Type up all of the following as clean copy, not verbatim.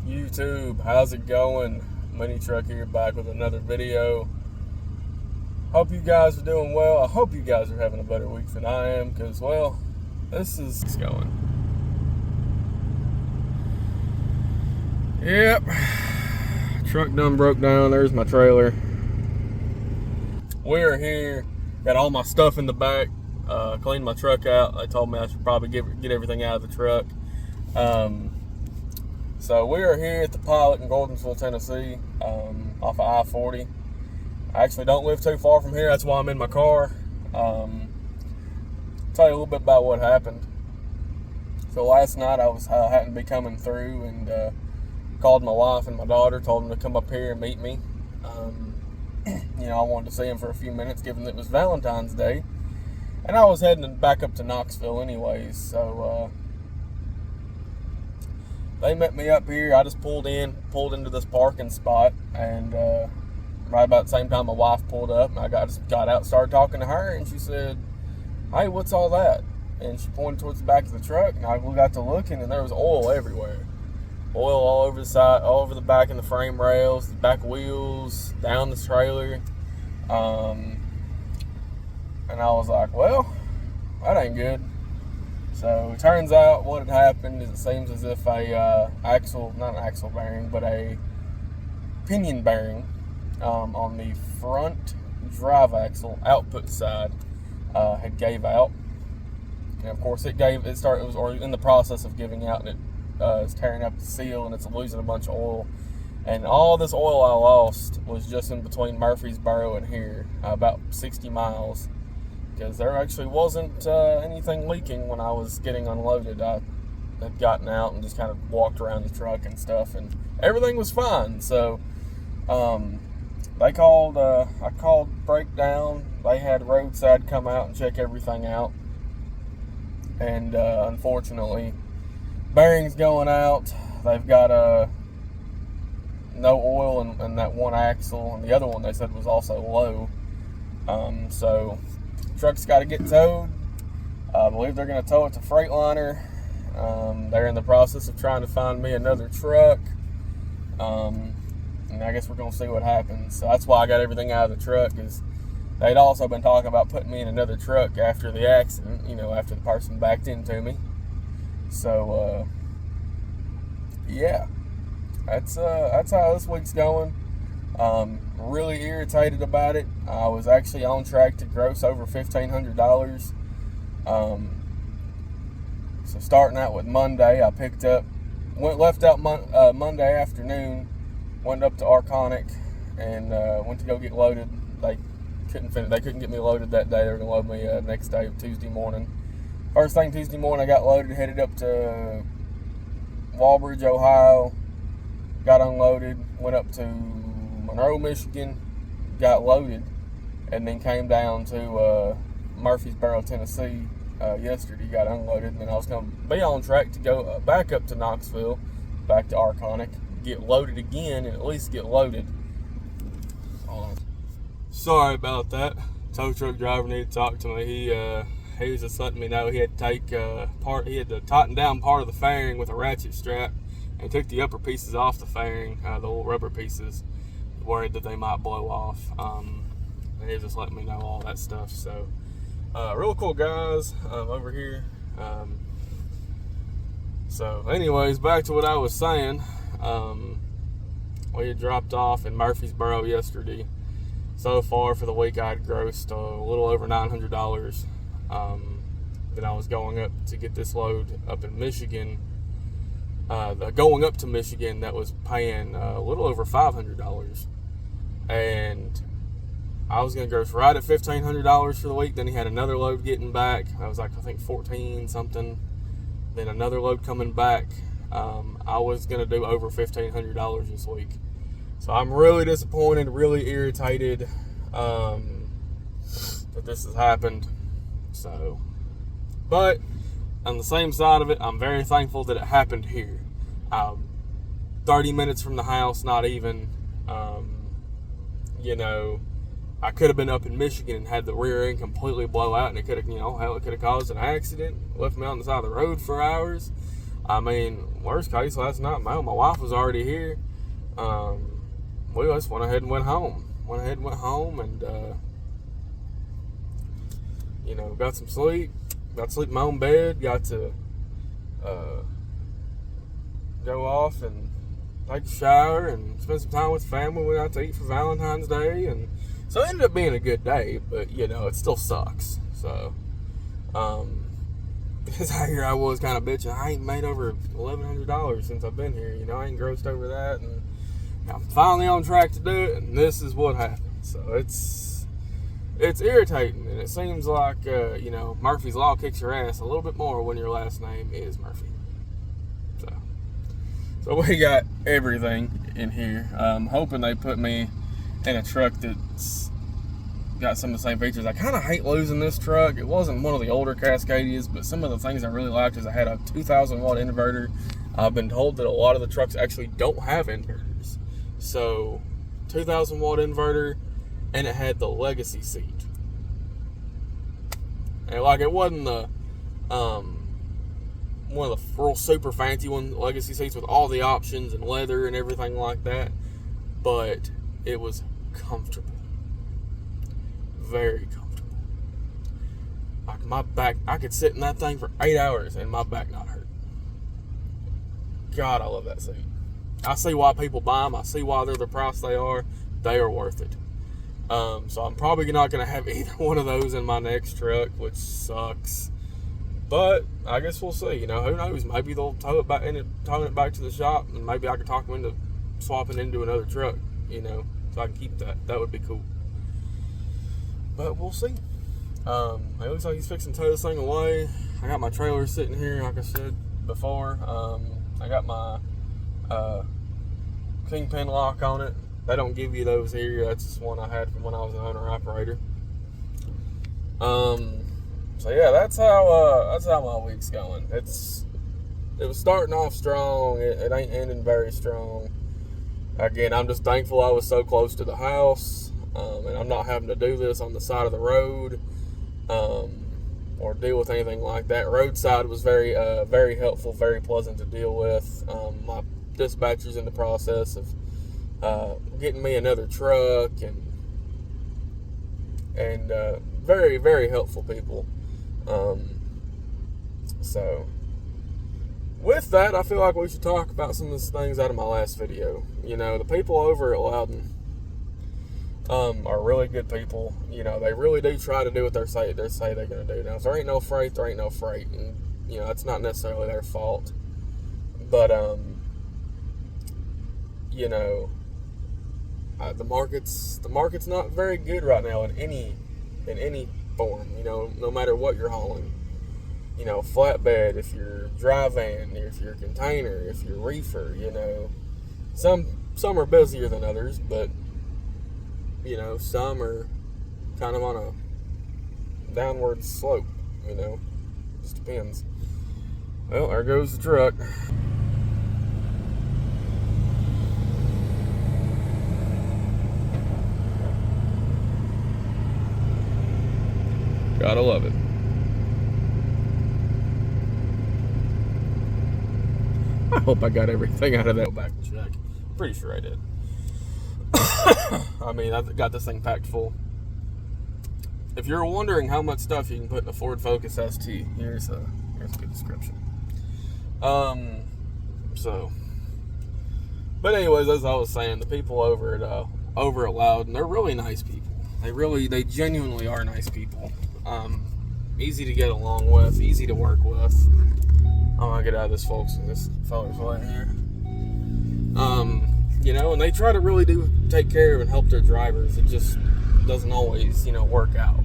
YouTube, how's it going? Mini Truck here, back with another video. Hope you guys are doing well. I hope you guys are having a better week than I am, because, well, this is going. Yep, truck done broke down. There's my trailer. We're here, got all my stuff in the back, cleaned my truck out. They told me I should probably get everything out of the truck. So we are here at the Pilot in Gordonsville, Tennessee, off of I-40. I actually don't live too far from here. That's why I'm in my car. Tell you a little bit about what happened. So last night I happened to be coming through and called my wife and my daughter, told them to come up here and meet me. I wanted to see them for a few minutes, given that it was Valentine's Day. And I was heading back up to Knoxville anyways, so they met me up here. I just pulled into this parking spot, and right about the same time my wife pulled up, and I just got out and started talking to her, and she said, "Hey, what's all that?" And she pointed towards the back of the truck, and I got to looking, and there was oil everywhere. Oil all over the side, all over the back and the frame rails, the back wheels, down the trailer. And I was like, well, that ain't good. So it turns out what had happened is it seems as if a not an axle bearing, but a pinion bearing on the front drive axle output side had gave out. And of course it was in the process of giving out, and it is tearing up the seal, and it's losing a bunch of oil. And all this oil I lost was just in between Murfreesboro and here, about 60 miles. Because there actually wasn't anything leaking when I was getting unloaded. I had gotten out and just kind of walked around the truck and stuff, and everything was fine. So I called breakdown. They had roadside come out and check everything out. And unfortunately, bearings going out. They've got no oil in that one axle, and the other one they said was also low. So truck's got to get towed. I believe they're going to tow it to Freightliner. They're in the process of trying to find me another truck. And I guess we're going to see what happens. So that's why I got everything out of the truck, because they'd also been talking about putting me in another truck after the accident, after the person backed into me. So, yeah, that's how this week's going. Really irritated about it. I was actually on track to gross over $1,500. So starting out with Monday, I left out Monday afternoon, went up to Arconic, and went to go get loaded. They couldn't get me loaded that day. They were gonna load me next day, Tuesday morning. First thing Tuesday morning, I got loaded, headed up to Walbridge, Ohio, got unloaded, went up to Monroe, Michigan, got loaded, and then came down to Murfreesboro, Tennessee yesterday, got unloaded, and then I was going to be on track to go back up to Knoxville, back to Arconic, get loaded again, and at least get loaded. Sorry about that. Tow truck driver needed to talk to me. He was just letting me know he had to tighten down part of the fairing with a ratchet strap, and took the upper pieces off the fairing, the little rubber pieces, worried that they might blow off. And he was just letting me know all that stuff. So real cool guys over here. So anyways, back to what I was saying. We had dropped off in Murfreesboro yesterday. So far for the week I had grossed a little over $900. Then I was going up to get this load up in Michigan. Going up to Michigan, that was paying a little over $500. And I was going to gross right at $1,500 for the week. Then he had another load getting back. I was like, I think 14 something. Then another load coming back. I was going to do over $1,500 this week. So I'm really disappointed, really irritated that this has happened. So, but on the same side of it, I'm very thankful that it happened here. 30 minutes from the house, not even. I could have been up in Michigan and had the rear end completely blow out, and it could have, it could have caused an accident, left me on the side of the road for hours. I mean, worst case, last night, my wife was already here. We just went ahead and went home. And, got some sleep. Got to sleep in my own bed. Got to go off and take a shower and spend some time with family. We got to eat for Valentine's Day. And so it ended up being a good day, but, it still sucks. So, because here I was kind of bitching. I ain't made over $1,100 since I've been here. I ain't grossed over that. And I'm finally on track to do it, and this is what happened. So it's irritating, and it seems like, Murphy's Law kicks your ass a little bit more when your last name is Murphy. So we got everything in here. I'm hoping they put me in a truck that's got some of the same features. I kind of hate losing this truck. It wasn't one of the older Cascadias, but some of the things I really liked is I had a 2,000 watt inverter. I've been told that a lot of the trucks actually don't have inverters. So 2,000 watt inverter, and it had the legacy seat. And it wasn't the one of the real super fancy legacy seats with all the options and leather and everything like that, but it was comfortable. Very comfortable. Like my back, I could sit in that thing for 8 hours and my back not hurt. God, I love that seat. I see why people buy them. I see why they're the price they are. They are worth it. So I'm probably not going to have either one of those in my next truck, which sucks. But I guess we'll see. Who knows? Maybe they'll tow it back to the shop, and maybe I can talk them into swapping into another truck. So I can keep that. That would be cool. But we'll see. It looks like he's fixing to tow this thing away. I got my trailer sitting here, like I said before. I got my kingpin lock on it. They don't give you those here. That's just one I had from when I was an owner-operator. So yeah, that's how my week's going. It was starting off strong. It ain't ending very strong. Again, I'm just thankful I was so close to the house, and I'm not having to do this on the side of the road, or deal with anything like that. Roadside was very helpful, very pleasant to deal with. My dispatcher's in the process of getting me another truck, and very, very helpful people. So with that, I feel like we should talk about some of the things out of my last video. The people over at Loudon are really good people. They really do try to do what they say they're going to do. Now, if there ain't no freight, there ain't no freight, and that's not necessarily their fault. But the market's not very good right now in any form. No matter what you're hauling. Flatbed, if you're dry van, if you're container, if you're reefer. Some are busier than others, but some are kind of on a downward slope. Just depends. Well, there goes the truck. Gotta love it. I hope I got everything out of that back check. Pretty sure I did. I mean, I got this thing packed full. If you're wondering how much stuff you can put in a Ford Focus ST, here's a good description. But anyways, as I was saying, the people over at Loudon, they're really nice people. They genuinely are nice people. Easy to get along with, easy to work with. I'm gonna get out of this feller's way here. And they try to really do take care of and help their drivers. It just doesn't always, work out.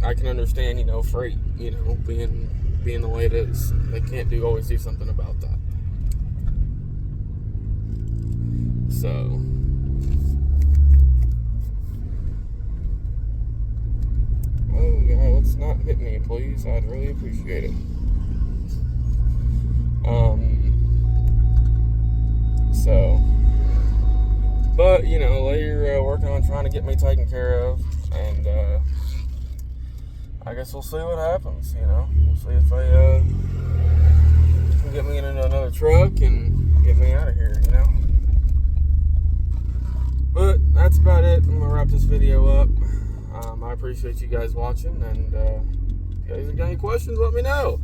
I can understand, freight, being the way it is. They can't always do something about that. So oh God, let's not hit me, please. I'd really appreciate it. But they're working on trying to get me taken care of, and I guess we'll see what happens, you know. We'll see if they can get me into another truck and get me out of here, you know. But that's about it. I'm going to wrap this video up. I appreciate you guys watching, and if you guys got any questions, let me know.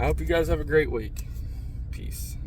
I hope you guys have a great week. Peace.